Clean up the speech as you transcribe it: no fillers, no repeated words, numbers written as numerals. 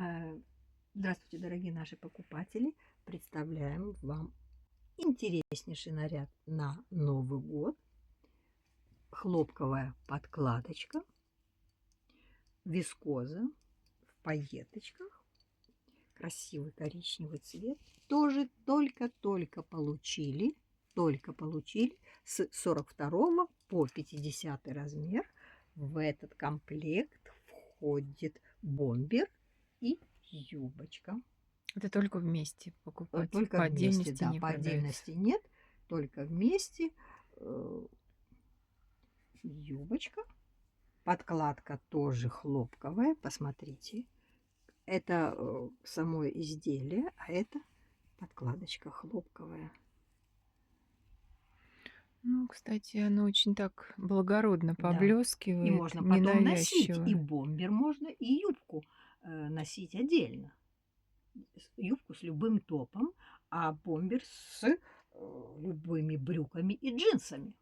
Э, Здравствуйте, дорогие наши покупатели! Представляем вам интереснейший наряд на Новый год. Хлопковая подкладочка, вискоза в пайеточках, красивый коричневый цвет. Тоже только получили с 42 по 50 размер. В этот комплект входит бомбер и юбочка. Это только вместе покупать. Только По вместе, отдельности да, не по продается. отдельности нет, только вместе. Юбочка, подкладка тоже хлопковая, посмотрите. Это само изделие, а это подкладочка хлопковая. Ну, кстати, оно очень так благородно Да. поблескивает, И можно потом носить, ненавязчиво. и бомбер можно, и юбку носить отдельно. Юбку с любым топом, а бомбер с любыми брюками и джинсами.